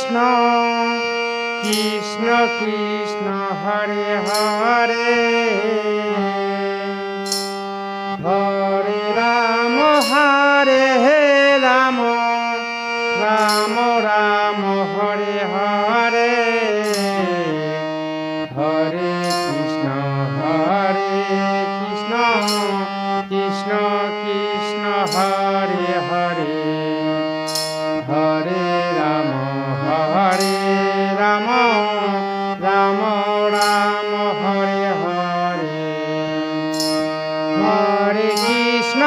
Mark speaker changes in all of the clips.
Speaker 1: Krishna Krishna Krishna Hare Hare Hare Ram Ram Ram Ram Hare Hare Hare Krishna Krishna Krishna Hare Hare Hare Ram Ram Ram Ram Hare Hare Hare Krishna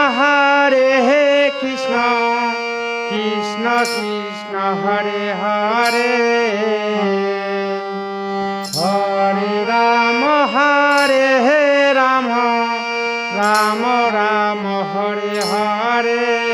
Speaker 1: Krishna Krishna Krishna Hare Hare Hare Ram Ram Ram Ram Hare Hare